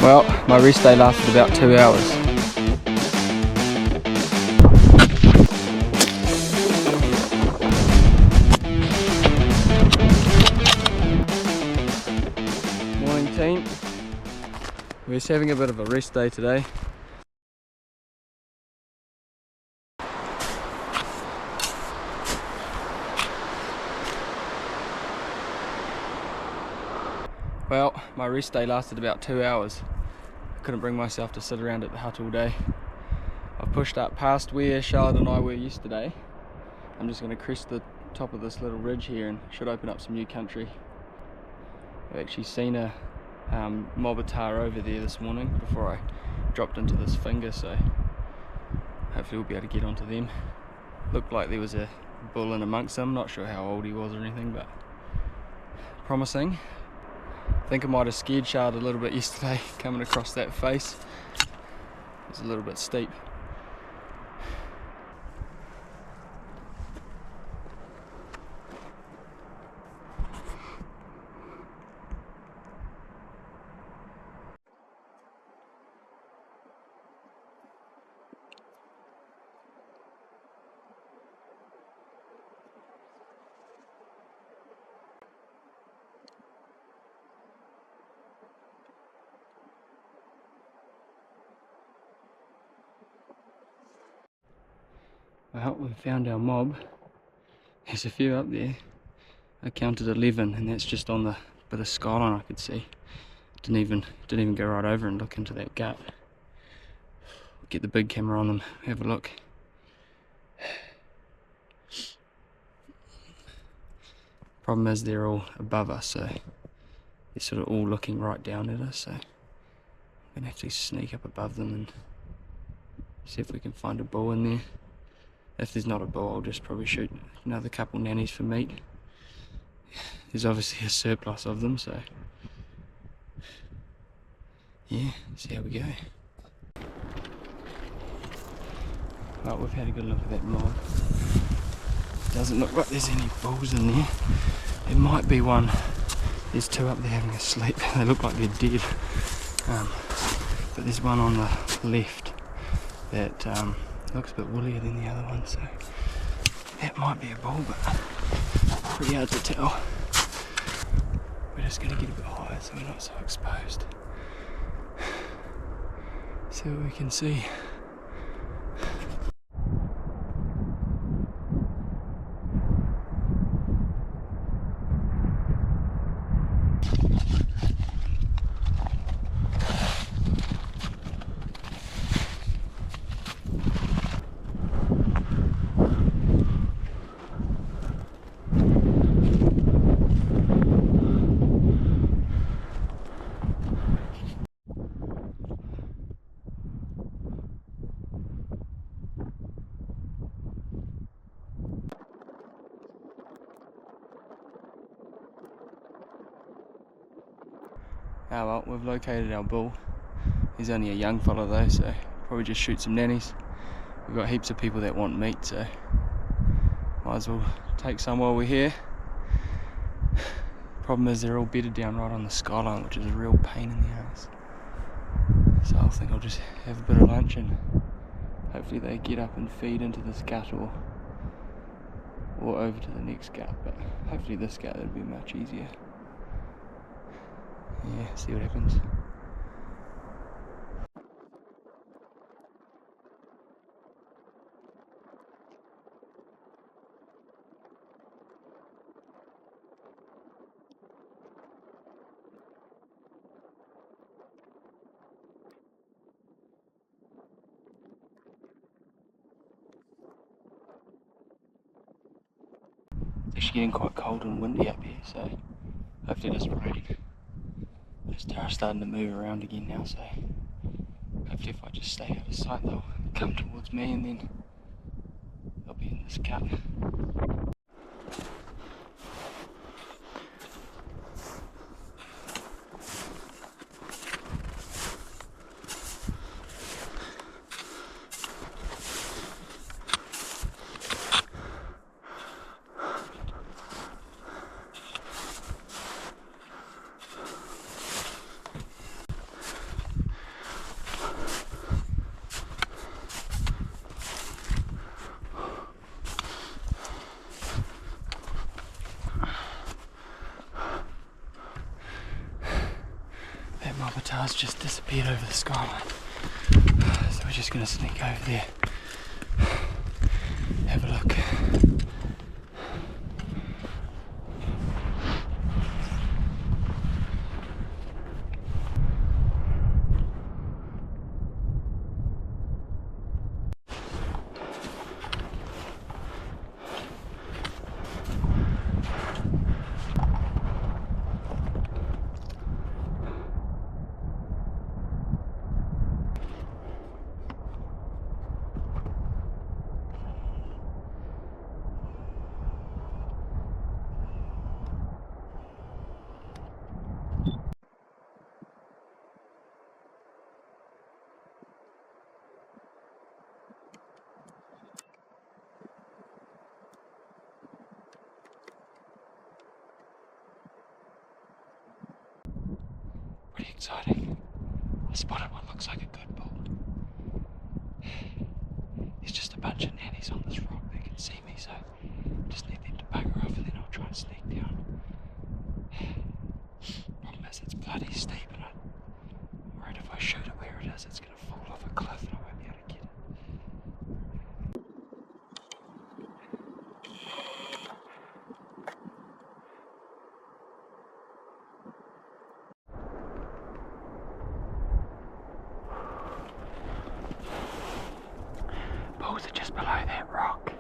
Well, my rest day lasted about 2 hours. Morning team. We're just having a bit of a rest day today. Well, my rest day lasted about 2 hours. I couldn't bring myself to sit around at the hut all day. I've pushed up past where Charlotte and I were yesterday. I'm just going to crest the top of this little ridge here and should open up some new country. I've actually seen a mob of Tahr over there this morning before I dropped into this finger, so hopefully we'll be able to get onto them. Looked like there was a bull in amongst them, not sure how old he was or anything, but promising. I think I might have scared Charlotte a little bit yesterday coming across that face. It was a little bit steep. Well, we've found our mob. There's a few up there. I counted 11, and that's just on the bit of skyline I could see. Didn't even go right over and look into that gut. Get the big camera on them, have a look. Problem is they're all above us, so they're sort of all looking right down at us, so I'm gonna have to sneak up above them and see if we can find a bull in there. If there's not a bull, I'll just probably shoot another couple nannies for meat. There's obviously a surplus of them, so yeah, see how we go. Well, we've had a good look at that mob. Doesn't look like there's any bulls in there. There might be one. There's two up there having a sleep. They look like they're dead. But there's one on the left that looks a bit woollier than the other one, so that might be a bull, but pretty hard to tell. We're just going to get a bit higher so we're not so exposed. See what we can see. Ah well, we've located our bull. He's only a young fella though, so probably just shoot some nannies. We've got heaps of people that want meat, so might as well take some while we're here. Problem is they're all bedded down right on the skyline, which is a real pain in the ass. So I think I'll just have a bit of lunch and hopefully they get up and feed into this gut or over to the next gut, but hopefully this gut would be much easier. Yeah, see what happens. It's actually getting quite cold and windy up here, so hopefully it doesn't rain. This Tahr's starting to move around again now, so hopefully if I just stay out of sight they'll come towards me and then they'll be in this gut. Oh, but Tahr's just disappeared over the skyline. So we're just going to sneak over there. Have a look. Pretty exciting. I spotted one, looks like a good bull. There's just a bunch of nannies on this rock that can see me, so just need them to bugger off and then I'll try and sneak down. Problem is it's bloody steep and I'm worried if I shoot it where it is, it's going to fall off a cliff and I won't be able to get it. Bulls are just below that rock.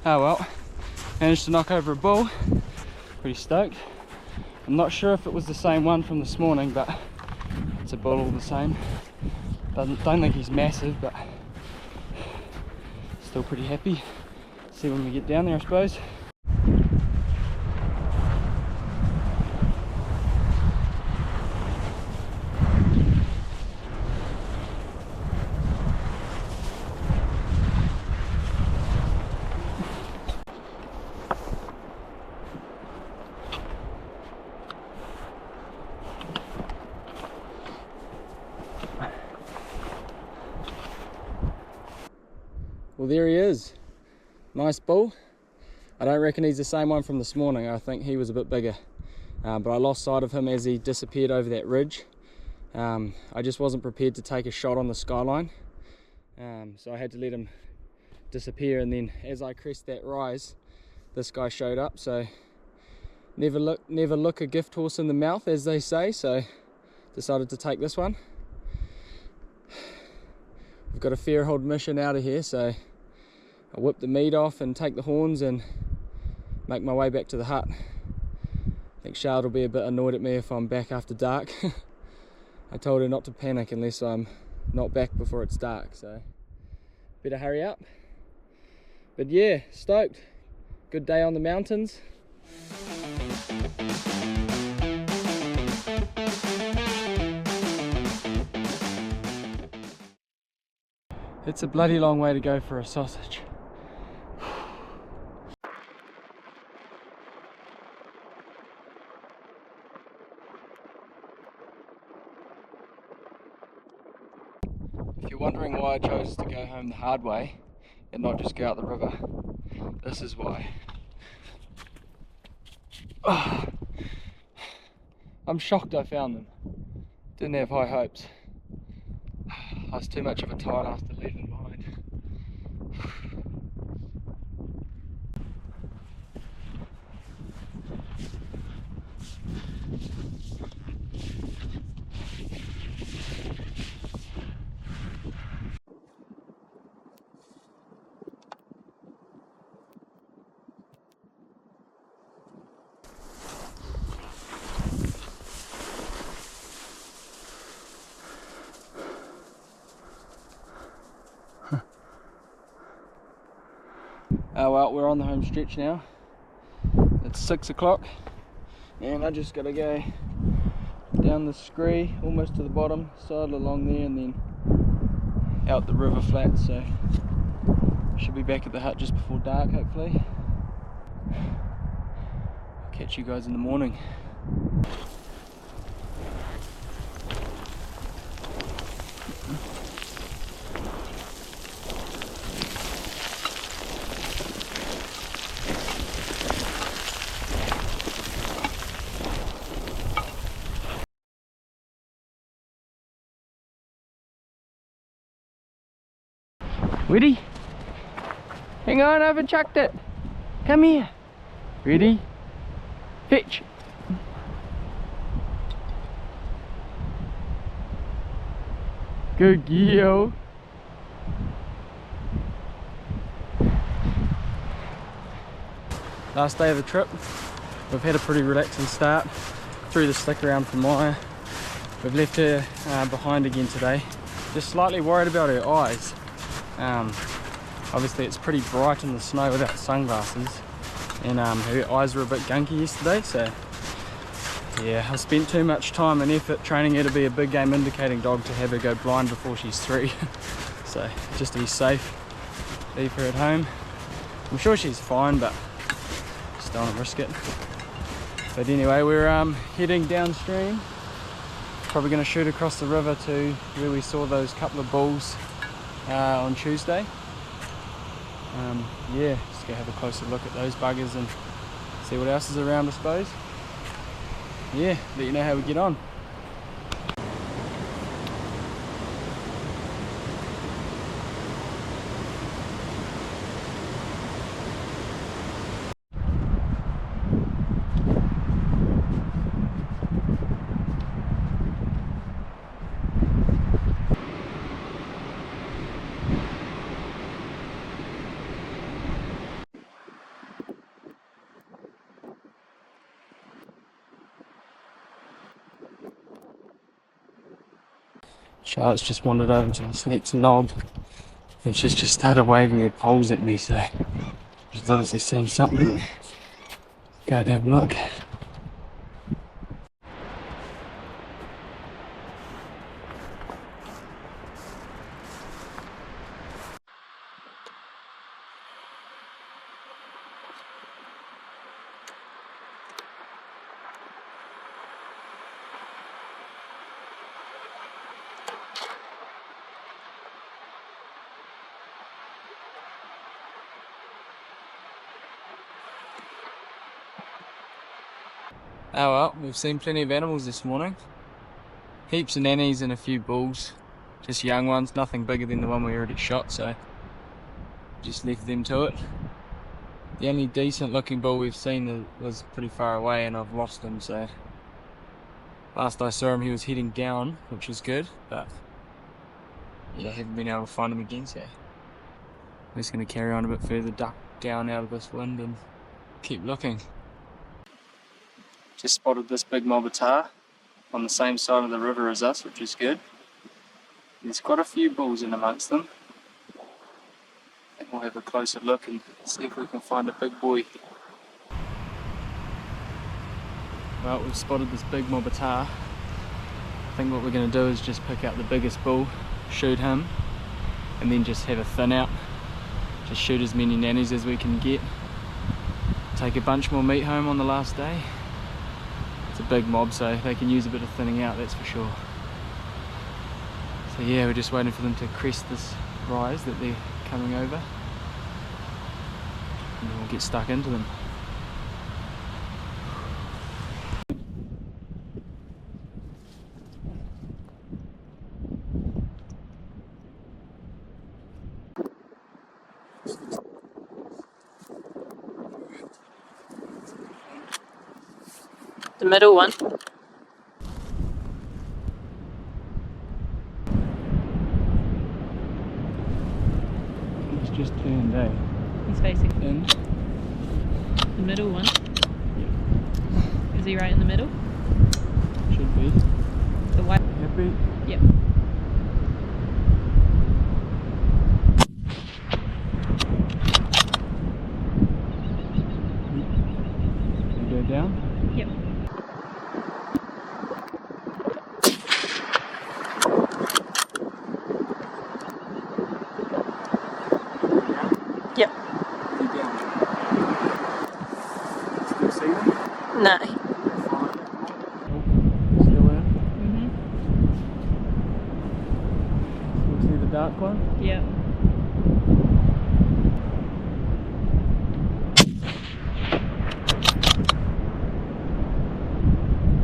Oh well, managed to knock over a bull. Pretty stoked. I'm not sure if it was the same one from this morning, but it's a bull all the same. Don't think he's massive, but still pretty happy. See when we get down there, I suppose. Well, there he is. Nice bull. I don't reckon he's the same one from this morning. I think he was a bit bigger. But I lost sight of him as he disappeared over that ridge. I just wasn't prepared to take a shot on the skyline. So I had to let him disappear, and then as I crest that rise, this guy showed up. So Never look a gift horse in the mouth, as they say, so decided to take this one. We've got a fair hold mission out of here, so I'll whip the meat off and take the horns and make my way back to the hut. I think Charlotte will be a bit annoyed at me if I'm back after dark. I told her not to panic unless I'm not back before it's dark, so better hurry up. But yeah, stoked. Good day on the mountains. It's a bloody long way to go for a sausage. If you're wondering why I chose to go home the hard way and not just go out the river, this is why. Oh, I'm shocked I found them. Didn't have high hopes. I was too much of a tired ass to leave them behind. Oh well, we're on the home stretch now. It's 6 o'clock and I just gotta go down the scree almost to the bottom, sidle along there and then out the river flat, so should be back at the hut just before dark hopefully. Catch you guys in the morning. Ready? Hang on, I haven't chucked it. Come here. Ready? Fetch. Good girl. Last day of the trip. We've had a pretty relaxing start. Threw the stick around for Maia. We've left her behind again today. Just slightly worried about her eyes. Obviously it's pretty bright in the snow without sunglasses, and her eyes were a bit gunky yesterday, so yeah, I spent too much time and effort training her to be a big game indicating dog to have her go blind before she's 3. So just to be safe, leave her at home. I'm sure she's fine, but just don't want to risk it. But anyway, we're heading downstream, probably going to shoot across the river to where we saw those couple of bulls on Tuesday. Yeah, just go have a closer look at those buggers and see what else is around, I suppose. Yeah, let you know how we get on. Charlotte's just wandered over to this next knob and she's just started waving her poles at me, so she's obviously seen something. Go and have a look. Oh well, we've seen plenty of animals this morning. Heaps of nannies and a few bulls. Just young ones, nothing bigger than the one we already shot, so just left them to it. The only decent looking bull we've seen was pretty far away and I've lost him, so last I saw him he was heading down, which was good, but yeah, I haven't been able to find him again, so I'm just going to carry on a bit further, duck down out of this wind and keep looking. Just spotted this big mob of Tahr on the same side of the river as us, which is good. There's quite a few bulls in amongst them. I think we'll have a closer look and see if we can find a big boy. Well, we've spotted this big mob of Tahr. I think what we're going to do is just pick out the biggest bull, shoot him, and then just have a thin out. Just shoot as many nannies as we can get. Take a bunch more meat home on the last day. It's a big mob, so they can use a bit of thinning out, that's for sure. So yeah, we're just waiting for them to crest this rise that they're coming over, and then we'll get stuck into them. The middle one. It's just turned, eh? He's facing In. the middle one. Yep. Is he right in the middle? Should be. The white. Happy? Yep. You go down? Yep. Yep. You down? Still see them? No. Still in? Mhm. Still see the dark one? Yep.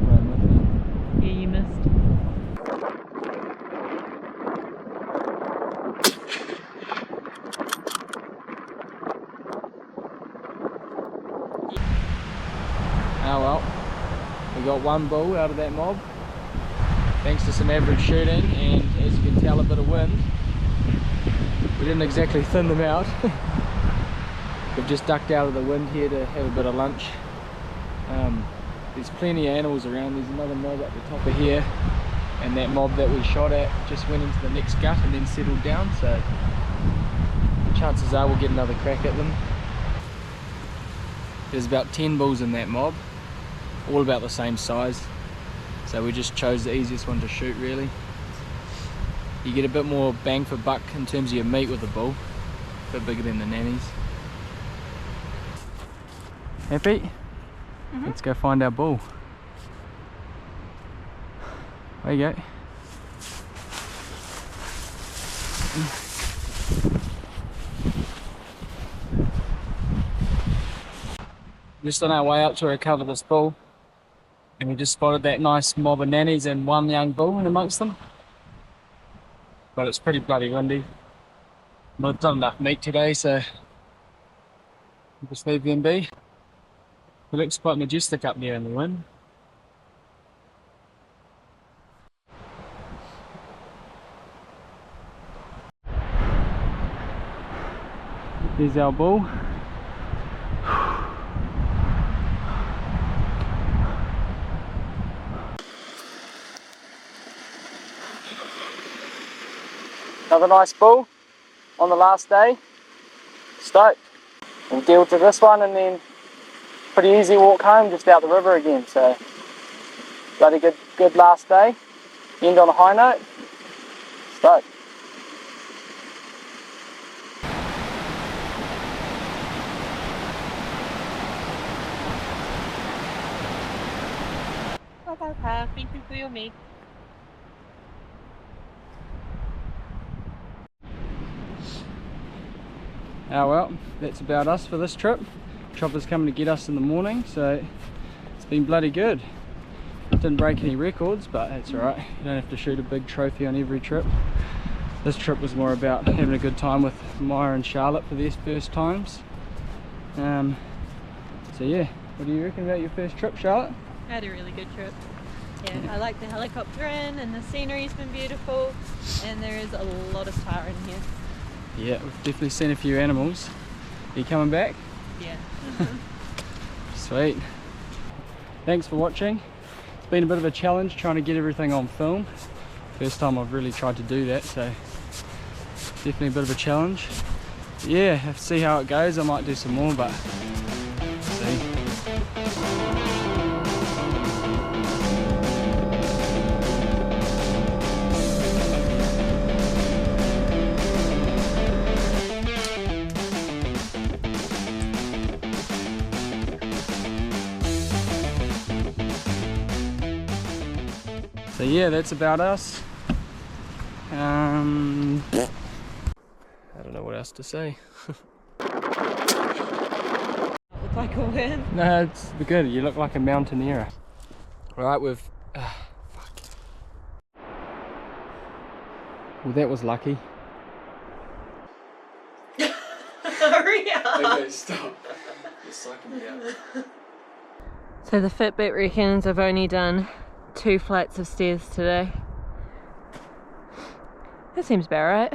Right, nothing. Yeah, you missed. Oh well, we got one bull out of that mob, thanks to some average shooting and, as you can tell, a bit of wind. We didn't exactly thin them out. We've just ducked out of the wind here to have a bit of lunch. There's plenty of animals around. There's another mob at the top of here, and that mob that we shot at just went into the next gut and then settled down, so chances are we'll get another crack at them. There's about 10 bulls in that mob, all about the same size, so we just chose the easiest one to shoot really. You get a bit more bang for buck in terms of your meat with the bull, a bit bigger than the nannies. Happy? Mhm. Let's go find our bull. There you go. Just on our way out to recover this bull, and we just spotted that nice mob of nannies and one young bull in amongst them. But it's pretty bloody windy. Not done enough meat today, so we'll just leave them be. It looks quite majestic up there in the wind. There's our bull. Another nice bull on the last day. Stoked. We'll deal to this one and then pretty easy walk home just out the river again. So bloody good last day. End on a high note. Stoked. Okay, thank you for your meat. Oh well, that's about us for this trip. Chopper's coming to get us in the morning, so it's been bloody good. Didn't break any records, but that's alright. You don't have to shoot a big trophy on every trip. This trip was more about having a good time with Maia and Charlotte for their first times. So yeah, what do you reckon about your first trip, Charlotte? I had a really good trip. Yeah, I like the helicopter in, and the scenery's been beautiful, and there is a lot of Tahr in here. Yeah, we've definitely seen a few animals. Are you coming back? Yeah. Sweet. Thanks for watching. It's been a bit of a challenge trying to get everything on film. First time I've really tried to do that, so definitely a bit of a challenge. Yeah, have to see how it goes. I might do some more, but see. So yeah, that's about us. I don't know what else to say. Look like a win. No, it's good. You look like a mountaineer. Right, we've... fuck. Well, that was lucky. Hurry up! Okay, stop. You're sucking me out. So the Fitbit reckons I've only done 2 flights of stairs today. That seems about right.